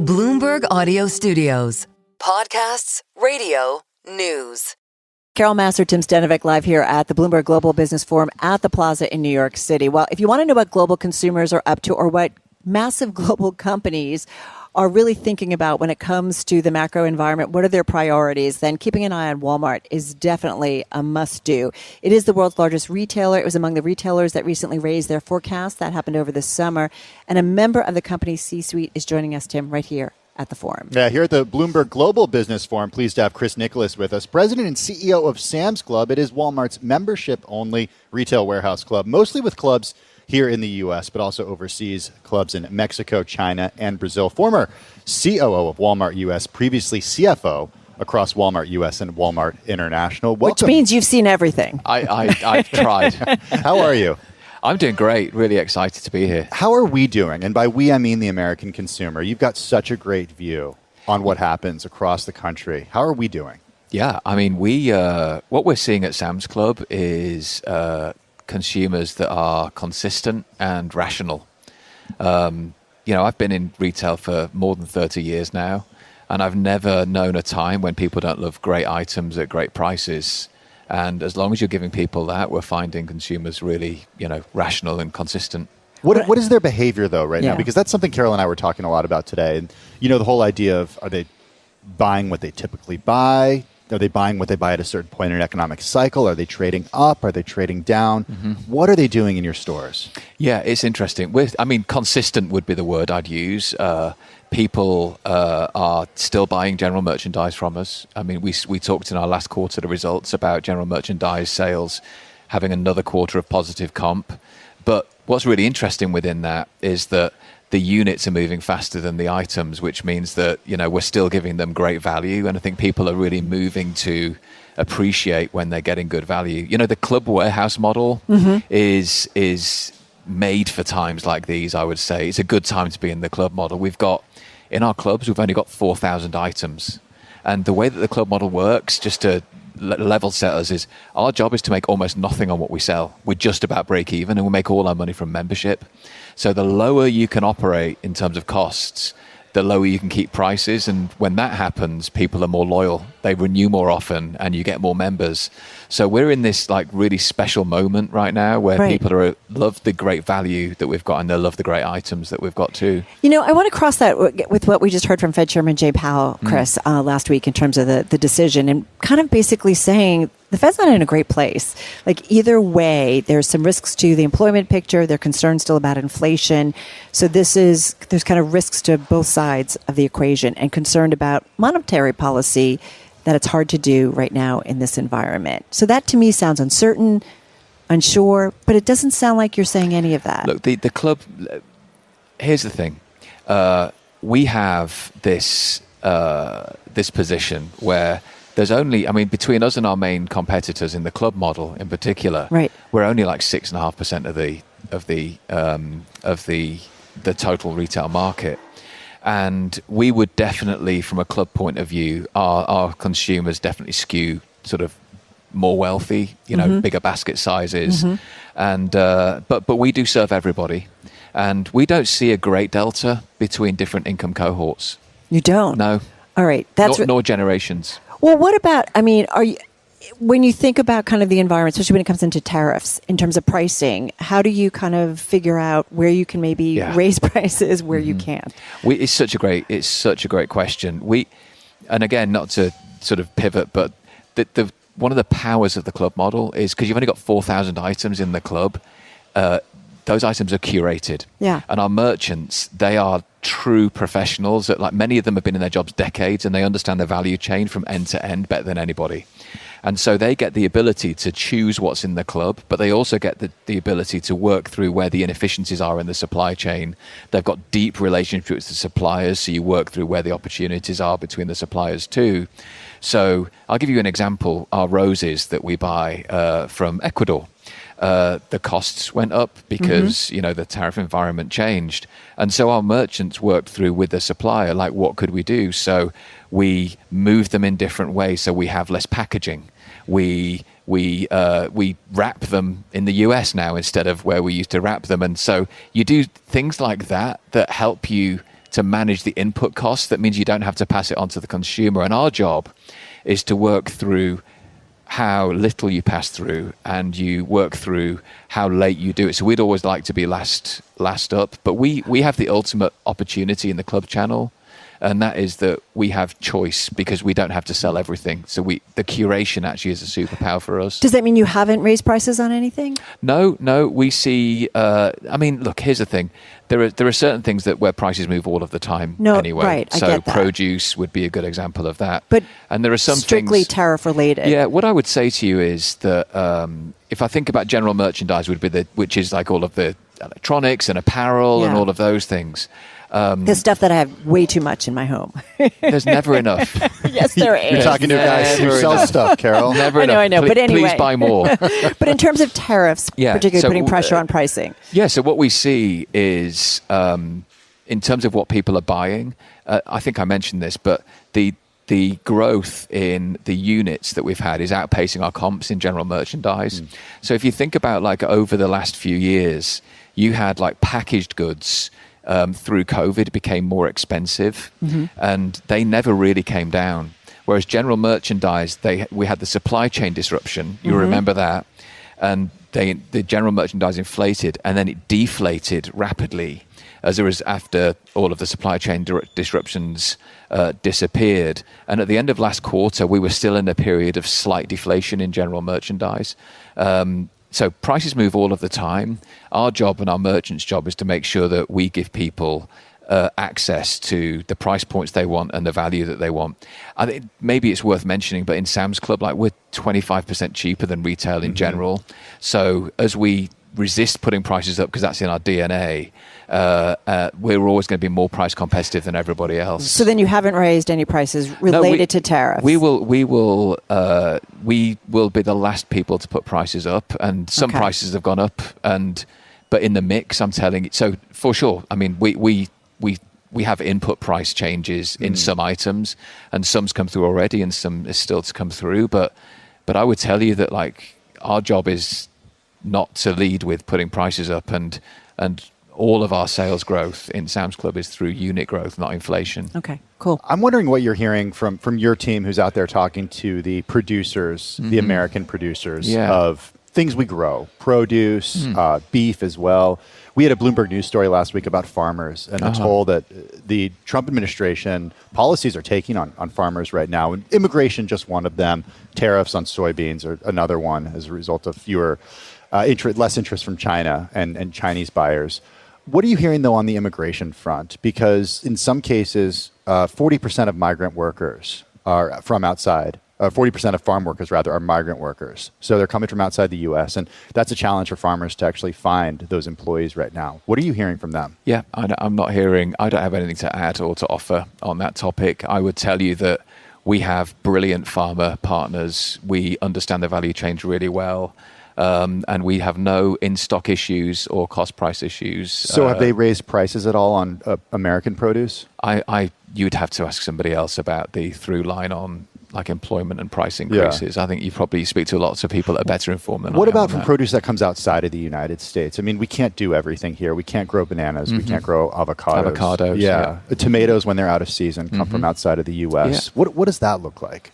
Bloomberg Audio Studios. Podcasts, radio, news. Carol Massar, Tim Stenovec, live here at the Bloomberg Global Business Forum at the Plaza in New York City. Well, if you want to know what global consumers are up to or what massive global companies are really thinking about when it comes to the macro environment, what are their priorities, then keeping an eye on Walmart is definitely a must-do. It is the world's largest retailer. It was among the retailers that recently raised their forecast. That happened over the summer. And a member of the company's C-suite is joining us, Tim, right here at the forum. Yeah, here at the Bloomberg Global Business Forum, pleased to have Chris Nicholas with us, President and CEO of Sam's Club. It is Walmart's membership-only retail warehouse club, mostly with clubs here in the U.S., but also overseas, clubs in Mexico, China, and Brazil. Former COO of Walmart U.S., previously CFO across Walmart U.S. and Walmart International. Welcome. Which means you've seen everything. I've tried. How are you? I'm doing great. Really excited to be here. How are we doing? And by we, I mean the American consumer. You've got such a great view on what happens across the country. How are we doing? Yeah, I mean, what we're seeing at Sam's Club is consumers that are consistent and rational. I've been in retail for more than 30 years now, and I've never known a time when people don't love great items at great prices. And as long as you're giving people that, we're finding consumers really, rational and consistent. What is their behavior, though, right now? Because that's something Carol and I were talking a lot about today. And, the whole idea of, are they buying what they typically buy? Are they buying what they buy at a certain point in an economic cycle? Are they trading up? Are they trading down? Mm-hmm. What are they doing in your stores? Yeah, it's interesting. Consistent would be the word I'd use. People are still buying general merchandise from us. I mean, we talked in our last quarter results about general merchandise sales having another quarter of positive comp. But what's really interesting within that is that the units are moving faster than the items, which means that, we're still giving them great value. And I think people are really moving to appreciate when they're getting good value. The club warehouse model is made for times like these, I would say. It's a good time to be in the club model. In our clubs, we've only got 4,000 items. And the way that the club model works, just to level set us, is our job is to make almost nothing on what we sell. We just about break even, and we make all our money from membership. So the lower you can operate in terms of costs, the lower you can keep prices. And when that happens, people are more loyal. They renew more often, and you get more members. So we're in this really special moment right now where people love the great value that we've got, and they love the great items that we've got too. I want to cross that with what we just heard from Fed Chairman Jay Powell, Chris, last week in terms of the decision, and kind of basically saying the Fed's not in a great place. Either way, there's some risks to the employment picture. They're concerned still about inflation. So there's kind of risks to both sides of the equation, and concerned about monetary policy that it's hard to do right now in this environment. So that to me sounds uncertain, unsure, but it doesn't sound like you're saying any of that. Look, the club, here's the thing. We have this position where there's only, between us and our main competitors in the club model in particular, we're only 6.5% of the total retail market. And we would definitely, from a club point of view, our consumers definitely skew sort of more wealthy, bigger basket sizes. And but we do serve everybody. And we don't see a great delta between different income cohorts. You don't? No. All right. Nor generations. Well, what about, when you think about kind of the environment, especially when it comes into tariffs, in terms of pricing, how do you kind of figure out where you can maybe raise prices, where you can't? It's such a great question. And again, not to sort of pivot, but one of the powers of the club model is because you've only got 4,000 items in the club. Those items are curated. Yeah. And our merchants, they are true professionals that many of them have been in their jobs decades, and they understand the value chain from end to end better than anybody. And so they get the ability to choose what's in the club, but they also get the ability to work through where the inefficiencies are in the supply chain. They've got deep relationships with the suppliers, so you work through where the opportunities are between the suppliers too. So I'll give you an example. Our roses that we buy from Ecuador, the costs went up because the tariff environment changed. And so our merchants worked through with the supplier, what could we do? So we moved them in different ways, so we have less packaging. We wrap them in the US now instead of where we used to wrap them. And so you do things like that help you to manage the input costs. That means you don't have to pass it on to the consumer. And our job is to work through how little you pass through, and you work through how late you do it. So we'd always like to be last up, but we have the ultimate opportunity in the club channel, and that is that we have choice because we don't have to sell everything. So the curation actually is a superpower for us. Does that mean you haven't raised prices on anything? No. We see. I mean, look. Here's the thing. There are certain things where prices move all of the time. No, anyway. right. I So get that. Produce would be a good example of that. But and there are some strictly things, tariff related. Yeah. What I would say to you is that if I think about general merchandise, which is like all of the electronics and apparel and all of those things. The stuff that I have way too much in my home. There's never enough. Yes, there is. You're talking to guys who sell stuff, Carol. Never enough. I know. But anyway. Please buy more. But in terms of tariffs, particularly so, putting pressure on pricing. Yeah, so what we see is, in terms of what people are buying, I think I mentioned this, but the growth in the units that we've had is outpacing our comps in general merchandise. So if you think about like over the last few years, you had like packaged goods through COVID became more expensive, and they never really came down. Whereas general merchandise, we had the supply chain disruption. You remember that, and the general merchandise inflated, and then it deflated rapidly after all of the supply chain disruptions disappeared. And at the end of last quarter, we were still in a period of slight deflation in general merchandise. So prices move all of the time. Our job and our merchants' job is to make sure that we give people access to the price points they want and the value that they want. I think maybe it's worth mentioning, but in Sam's Club, like we're 25% cheaper than retail in general. So as we resist putting prices up because that's in our DNA, we're always going to be more price competitive than everybody else. So then you haven't raised any prices related to tariffs. We will be the last people to put prices up, and some prices have gone up, but in the mix, I'm telling you. So for sure, I mean, we have input price changes in some items, and some's come through already, and some is still to come through. But I would tell you that like our job is not to lead with putting prices up, and all of our sales growth in Sam's Club is through unit growth, not inflation. Okay, cool. I'm wondering what you're hearing from your team who's out there talking to the producers, the American producers of things we grow, produce, beef as well. We had a Bloomberg News story last week about farmers and the toll that the Trump administration policies are taking on farmers right now. And immigration, just one of them. Tariffs on soybeans are another one as a result of less interest from China and Chinese buyers. What are you hearing, though, on the immigration front? Because in some cases, 40% of migrant workers are from outside. 40% of farm workers, rather, are migrant workers. So they're coming from outside the U.S., and that's a challenge for farmers to actually find those employees right now. What are you hearing from them? Yeah, I don't have anything to add or to offer on that topic. I would tell you that we have brilliant farmer partners. We understand the value chain really well. And we have no in-stock issues or cost price issues. So have they raised prices at all on American produce? You'd have to ask somebody else about the through line on like employment and price increases. I think you probably speak to lots of people that are better informed than I am. What about from produce that comes outside of the United States? I mean, we can't do everything here. We can't grow bananas. We can't grow avocados. Yeah. Tomatoes, when they're out of season, come from outside of the U.S. Yeah. What does that look like?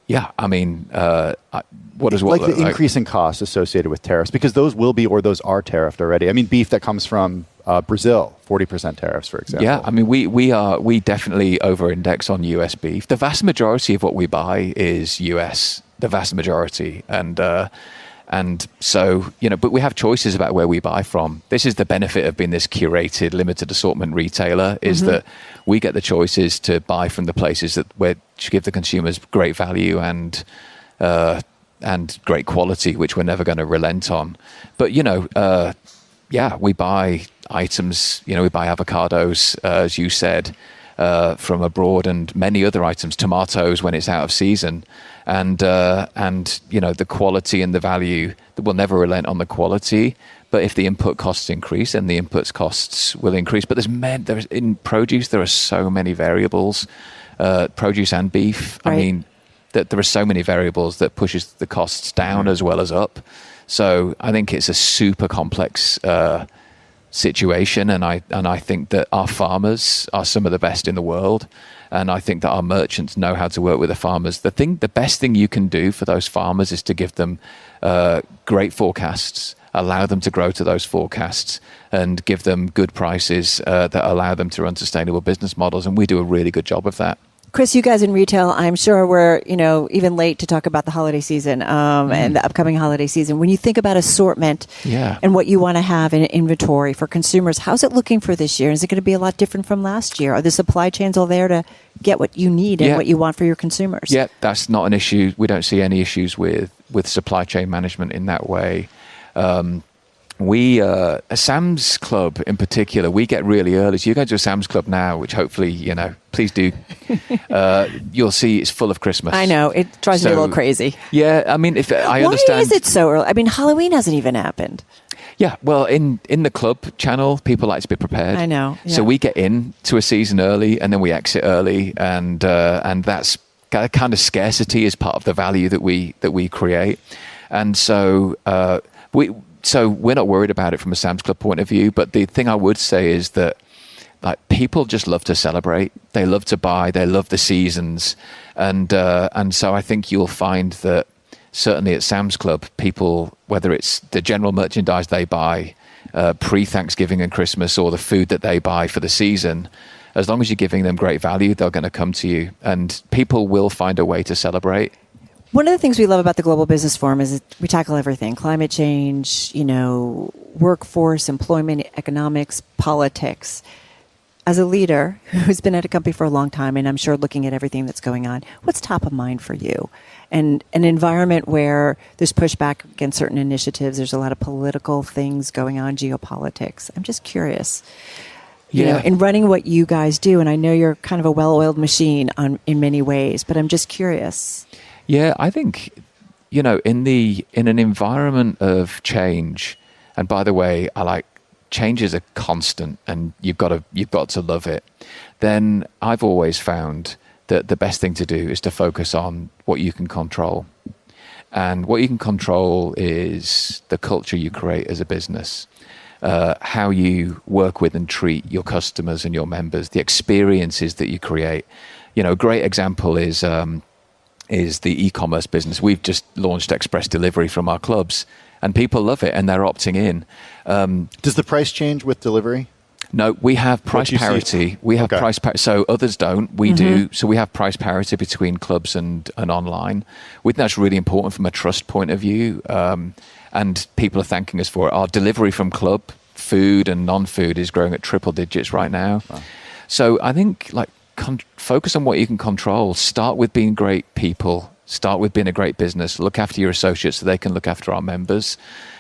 Yeah, I mean, what does what like the increase in costs associated with tariffs? Because those will be, or those are tariffed already. I mean, beef that comes from Brazil, 40% tariffs, for example. Yeah, I mean, we definitely over-index on U.S. beef. The vast majority of what we buy is U.S. The vast majority, and so but we have choices about where we buy from. This is the benefit of being this curated, limited assortment retailer, is that we get the choices to buy from the places where give the consumers great value and great quality, which we're never going to relent on. But we buy items. We buy avocados, as you said, from abroad, and many other items, tomatoes when it's out of season. And the quality and the value, we'll never relent on the quality. But if the input costs increase, then the input costs will increase. But in produce, there are so many variables, produce and beef. Right. I mean, that there are so many variables that pushes the costs down as well as up. So I think it's a super complex situation, and I think that our farmers are some of the best in the world, and I think that our merchants know how to work with the farmers. The best thing you can do for those farmers is to give them great forecasts, allow them to grow to those forecasts, and give them good prices that allow them to run sustainable business models, and we do a really good job of that. Chris, you guys in retail, I'm sure we're, even late to talk about the holiday season and the upcoming holiday season. When you think about assortment and what you want to have in inventory for consumers, how's it looking for this year? Is it going to be a lot different from last year? Are the supply chains all there to get what you need and what you want for your consumers? Yeah, that's not an issue. We don't see any issues with supply chain management in that way. We, Sam's Club in particular, we get really early. So you go to a Sam's Club now, which hopefully, please do. You'll see it's full of Christmas. I know. It drives me a little crazy. Yeah. I mean, I understand. Why is it so early? I mean, Halloween hasn't even happened. Yeah. Well, in the club channel, people like to be prepared. I know. Yeah. So we get into a season early and then we exit early. And that's kind of scarcity is part of the value that we create. And so we're not worried about it from a Sam's Club point of view. But the thing I would say is that people just love to celebrate. They love to buy. They love the seasons. And so I think you'll find that certainly at Sam's Club, people, whether it's the general merchandise they buy pre-Thanksgiving and Christmas or the food that they buy for the season, as long as you're giving them great value, they're going to come to you. And people will find a way to celebrate. One of the things we love about the Global Business Forum is we tackle everything: climate change, workforce, employment, economics, politics. As a leader who's been at a company for a long time, and I'm sure looking at everything that's going on, what's top of mind for you? And an environment where there's pushback against certain initiatives, there's a lot of political things going on, geopolitics. I'm just curious. In running what you guys do, and I know you're kind of a well-oiled machine in many ways, but I'm just curious. Yeah, I think, in an environment of change, and by the way, change is a constant and you've got to love it. Then I've always found that the best thing to do is to focus on what you can control. And what you can control is the culture you create as a business, how you work with and treat your customers and your members, the experiences that you create. A great example is the e-commerce business. We've just launched express delivery from our clubs, and people love it, and they're opting in. Does the price change with delivery? No, we have price parity. We have price parity. So others don't. We do. So we have price parity between clubs and online. We think that's really important from a trust point of view, and people are thanking us for it. Our delivery from club, food and non-food, is growing at triple digits right now. Wow. So I think focus on what you can control. Start with being great people. Start with being a great business. Look after your associates so they can look after our members.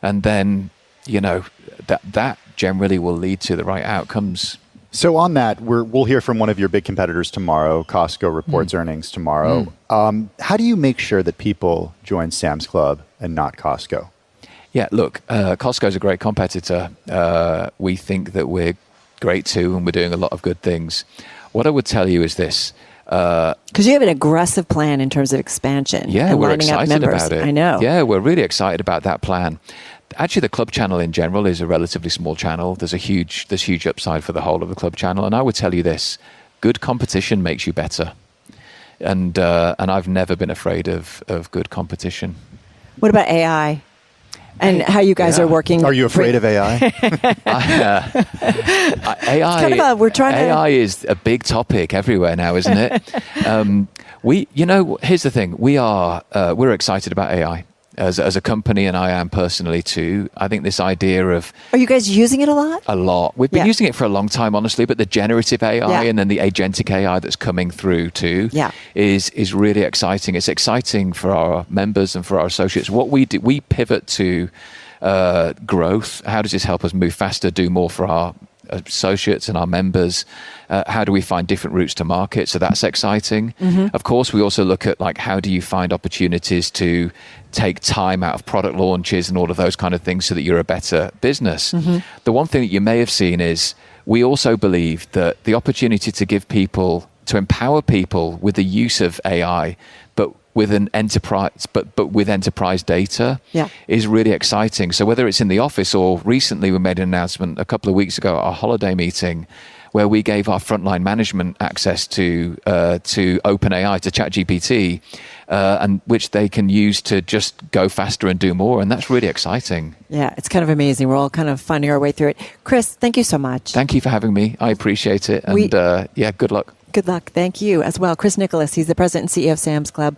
And then, that generally will lead to the right outcomes. So on that, we'll hear from one of your big competitors tomorrow. Costco reports earnings tomorrow. How do you make sure that people join Sam's Club and not Costco? Yeah, look, Costco's a great competitor. We think that we're great too, and we're doing a lot of good things. What I would tell you is this. Because you have an aggressive plan in terms of expansion. Yeah, we're excited about it. I know. Yeah, we're really excited about that plan. Actually, the club channel in general is a relatively small channel. There's huge upside for the whole of the club channel. And I would tell you this: good competition makes you better. And I've never been afraid of good competition. What about AI? And how you guys are working? Are you afraid of AI? AI. AI is a big topic everywhere now, isn't it? Here's the thing: we're excited about AI as a company, and I am personally too. I think this idea of are you guys using it a lot? A lot. We've been using it for a long time, honestly. But the generative AI and then the agentic AI that's coming through too is really exciting. It's exciting for our members and for our associates. What we do, we pivot to growth. How does this help us move faster, do more for our associates and our members? How do we find different routes to market? So that's exciting. Of course, we also look at how do you find opportunities to take time out of product launches and all of those kind of things so that you're a better business. The one thing that you may have seen is we also believe that the opportunity to empower people with the use of AI, but with an enterprise, but with enterprise data, is really exciting. So whether it's in the office or recently, we made an announcement a couple of weeks ago at our holiday meeting, where we gave our frontline management access to OpenAI, to ChatGPT, and which they can use to just go faster and do more. And that's really exciting. Yeah, it's kind of amazing. We're all kind of finding our way through it. Chris, thank you so much. Thank you for having me. I appreciate it. And good luck. Good luck. Thank you as well. Chris Nicholas, he's the president and CEO of Sam's Club.